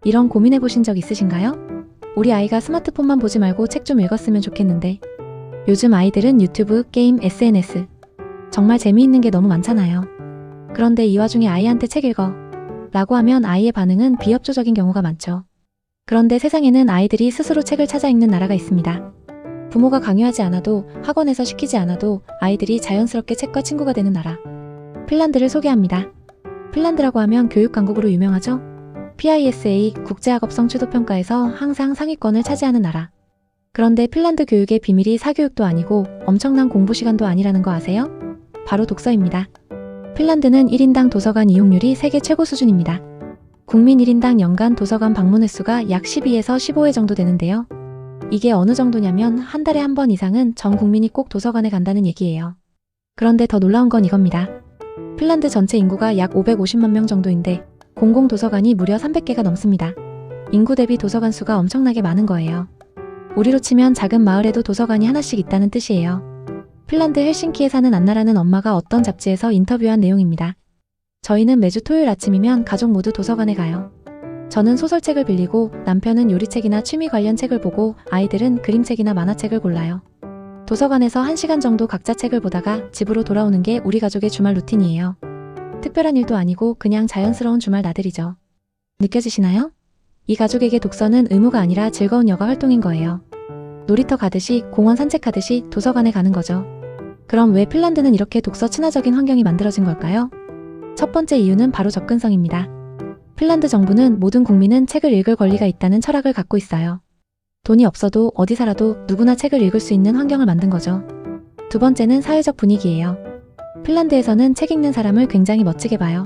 이런 고민해보신 적 있으신가요? 우리 아이가 스마트폰만 보지 말고 책 좀 읽었으면 좋겠는데. 요즘 아이들은 유튜브, 게임, SNS 정말 재미있는 게 너무 많잖아요. 그런데 이 와중에 아이한테 책 읽어 라고 하면 아이의 반응은 비협조적인 경우가 많죠. 그런데 세상에는 아이들이 스스로 책을 찾아 읽는 나라가 있습니다. 부모가 강요하지 않아도, 학원에서 시키지 않아도 아이들이 자연스럽게 책과 친구가 되는 나라. 핀란드를 소개합니다. 핀란드라고 하면 교육 강국으로 유명하죠? PISA 국제학업 성취도평가에서 항상 상위권을 차지하는 나라. 그런데 핀란드 교육의 비밀이 사교육도 아니고 엄청난 공부 시간도 아니라는 거 아세요? 바로 독서입니다. 핀란드는 1인당 도서관 이용률이 세계 최고 수준입니다. 국민 1인당 연간 도서관 방문 횟수가 약 12에서 15회 정도 되는데요. 이게 어느 정도냐면 한 달에 한 번 이상은 전 국민이 꼭 도서관에 간다는 얘기예요. 그런데 더 놀라운 건 이겁니다. 핀란드 전체 인구가 약 550만 명 정도인데 공공도서관이 무려 300개가 넘습니다. 인구 대비 도서관 수가 엄청나게 많은 거예요. 우리로 치면 작은 마을에도 도서관이 하나씩 있다는 뜻이에요. 핀란드 헬싱키에 사는 안나라는 엄마가 어떤 잡지에서 인터뷰한 내용입니다. 저희는 매주 토요일 아침이면 가족 모두 도서관에 가요. 저는 소설책을 빌리고 남편은 요리책이나 취미 관련 책을 보고 아이들은 그림책이나 만화책을 골라요. 도서관에서 1시간 정도 각자 책을 보다가 집으로 돌아오는 게 우리 가족의 주말 루틴이에요. 특별한 일도 아니고 그냥 자연스러운 주말 나들이죠. 느껴지시나요? 이 가족에게 독서는 의무가 아니라 즐거운 여가 활동인 거예요. 놀이터 가듯이, 공원 산책하듯이 도서관에 가는 거죠. 그럼 왜 핀란드는 이렇게 독서 친화적인 환경이 만들어진 걸까요? 첫 번째 이유는 바로 접근성입니다. 핀란드 정부는 모든 국민은 책을 읽을 권리가 있다는 철학을 갖고 있어요. 돈이 없어도 어디 살아도 누구나 책을 읽을 수 있는 환경을 만든 거죠. 두 번째는 사회적 분위기예요. 핀란드에서는 책 읽는 사람을 굉장히 멋지게 봐요.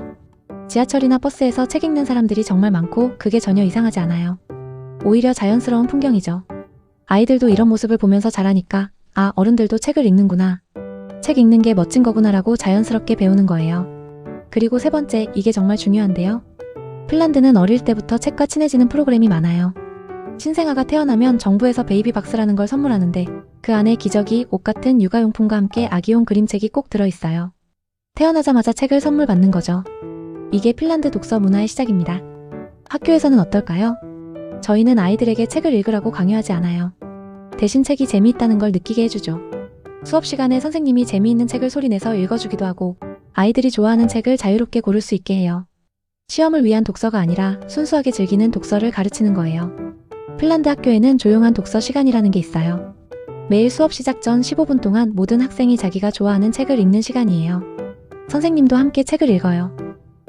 지하철이나 버스에서 책 읽는 사람들이 정말 많고 그게 전혀 이상하지 않아요. 오히려 자연스러운 풍경이죠. 아이들도 이런 모습을 보면서 자라니까 아, 어른들도 책을 읽는구나. 책 읽는 게 멋진 거구나라고 자연스럽게 배우는 거예요. 그리고 세 번째, 이게 정말 중요한데요. 핀란드는 어릴 때부터 책과 친해지는 프로그램이 많아요. 신생아가 태어나면 정부에서 베이비박스라는 걸 선물하는데 그 안에 기저귀, 옷 같은 육아용품과 함께 아기용 그림책이 꼭 들어있어요. 태어나자마자 책을 선물 받는 거죠. 이게 핀란드 독서 문화의 시작입니다. 학교에서는 어떨까요? 저희는 아이들에게 책을 읽으라고 강요하지 않아요. 대신 책이 재미있다는 걸 느끼게 해주죠. 수업 시간에 선생님이 재미있는 책을 소리내서 읽어주기도 하고 아이들이 좋아하는 책을 자유롭게 고를 수 있게 해요. 시험을 위한 독서가 아니라 순수하게 즐기는 독서를 가르치는 거예요. 핀란드 학교에는 조용한 독서 시간이라는 게 있어요. 매일 수업 시작 전 15분 동안 모든 학생이 자기가 좋아하는 책을 읽는 시간이에요. 선생님도 함께 책을 읽어요.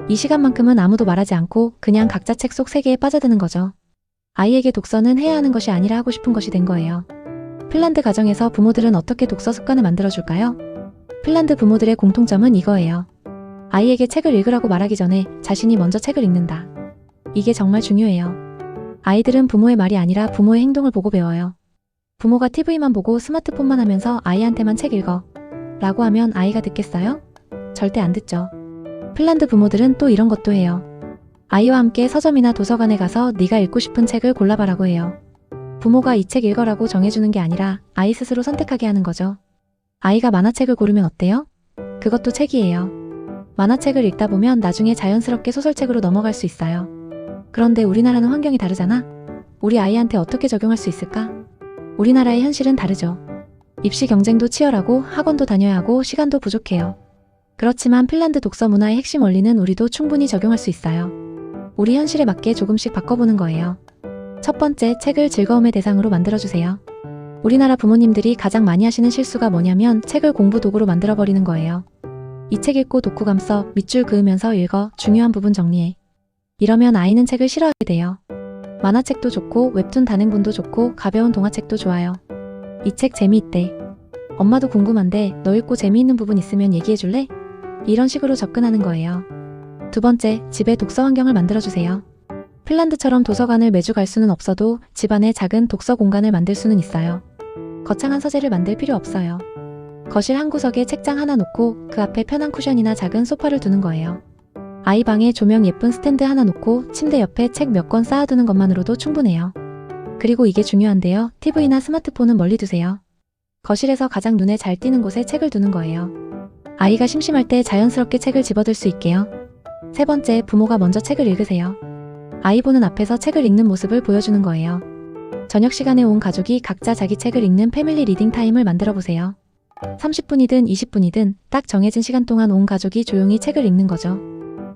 이 시간만큼은 아무도 말하지 않고 그냥 각자 책 속 세계에 빠져드는 거죠. 아이에게 독서는 해야 하는 것이 아니라 하고 싶은 것이 된 거예요. 핀란드 가정에서 부모들은 어떻게 독서 습관을 만들어줄까요? 핀란드 부모들의 공통점은 이거예요. 아이에게 책을 읽으라고 말하기 전에 자신이 먼저 책을 읽는다. 이게 정말 중요해요. 아이들은 부모의 말이 아니라 부모의 행동을 보고 배워요. 부모가 TV만 보고 스마트폰만 하면서 아이한테만 책 읽어 라고 하면 아이가 듣겠어요? 절대 안 듣죠. 핀란드 부모들은 또 이런 것도 해요. 아이와 함께 서점이나 도서관에 가서 네가 읽고 싶은 책을 골라봐라고 해요. 부모가 이 책 읽어라고 정해주는 게 아니라 아이 스스로 선택하게 하는 거죠. 아이가 만화책을 고르면 어때요? 그것도 책이에요. 만화책을 읽다 보면 나중에 자연스럽게 소설책으로 넘어갈 수 있어요. 그런데 우리나라는 환경이 다르잖아? 우리 아이한테 어떻게 적용할 수 있을까? 우리나라의 현실은 다르죠. 입시 경쟁도 치열하고 학원도 다녀야 하고 시간도 부족해요. 그렇지만 핀란드 독서 문화의 핵심 원리는 우리도 충분히 적용할 수 있어요. 우리 현실에 맞게 조금씩 바꿔보는 거예요. 첫 번째, 책을 즐거움의 대상으로 만들어주세요. 우리나라 부모님들이 가장 많이 하시는 실수가 뭐냐면 책을 공부 도구로 만들어버리는 거예요. 이 책 읽고 독후감 써, 밑줄 그으면서 읽어, 중요한 부분 정리해. 이러면 아이는 책을 싫어하게 돼요. 만화책도 좋고 웹툰 단행본도 좋고 가벼운 동화책도 좋아요. 이 책 재미있대. 엄마도 궁금한데 너 읽고 재미있는 부분 있으면 얘기해줄래? 이런 식으로 접근하는 거예요. 두 번째, 집에 독서 환경을 만들어주세요. 핀란드처럼 도서관을 매주 갈 수는 없어도 집안에 작은 독서 공간을 만들 수는 있어요. 거창한 서재를 만들 필요 없어요. 거실 한 구석에 책장 하나 놓고 그 앞에 편한 쿠션이나 작은 소파를 두는 거예요. 아이 방에 조명 예쁜 스탠드 하나 놓고 침대 옆에 책 몇 권 쌓아두는 것만으로도 충분해요. 그리고 이게 중요한데요. TV나 스마트폰은 멀리 두세요. 거실에서 가장 눈에 잘 띄는 곳에 책을 두는 거예요. 아이가 심심할 때 자연스럽게 책을 집어들 수 있게요. 세 번째, 부모가 먼저 책을 읽으세요. 아이 보는 앞에서 책을 읽는 모습을 보여주는 거예요. 저녁 시간에 온 가족이 각자 자기 책을 읽는 패밀리 리딩 타임을 만들어 보세요. 30분이든 20분이든 딱 정해진 시간 동안 온 가족이 조용히 책을 읽는 거죠.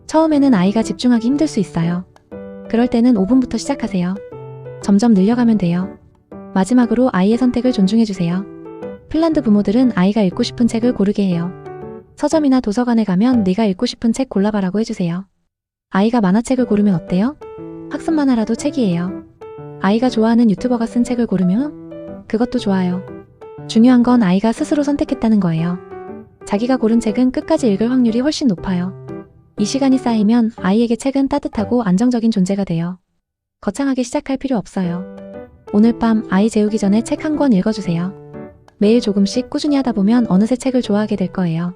처음에는 아이가 집중하기 힘들 수 있어요. 그럴 때는 5분부터 시작하세요. 점점 늘려가면 돼요. 마지막으로 아이의 선택을 존중해주세요. 핀란드 부모들은 아이가 읽고 싶은 책을 고르게 해요. 서점이나 도서관에 가면 네가 읽고 싶은 책 골라봐라고 해주세요. 아이가 만화책을 고르면 어때요? 학습 만화라도 책이에요. 아이가 좋아하는 유튜버가 쓴 책을 고르면 그것도 좋아요. 중요한 건 아이가 스스로 선택했다는 거예요. 자기가 고른 책은 끝까지 읽을 확률이 훨씬 높아요. 이 시간이 쌓이면 아이에게 책은 따뜻하고 안정적인 존재가 돼요. 거창하게 시작할 필요 없어요. 오늘 밤 아이 재우기 전에 책 한 권 읽어주세요. 매일 조금씩 꾸준히 하다 보면 어느새 책을 좋아하게 될 거예요.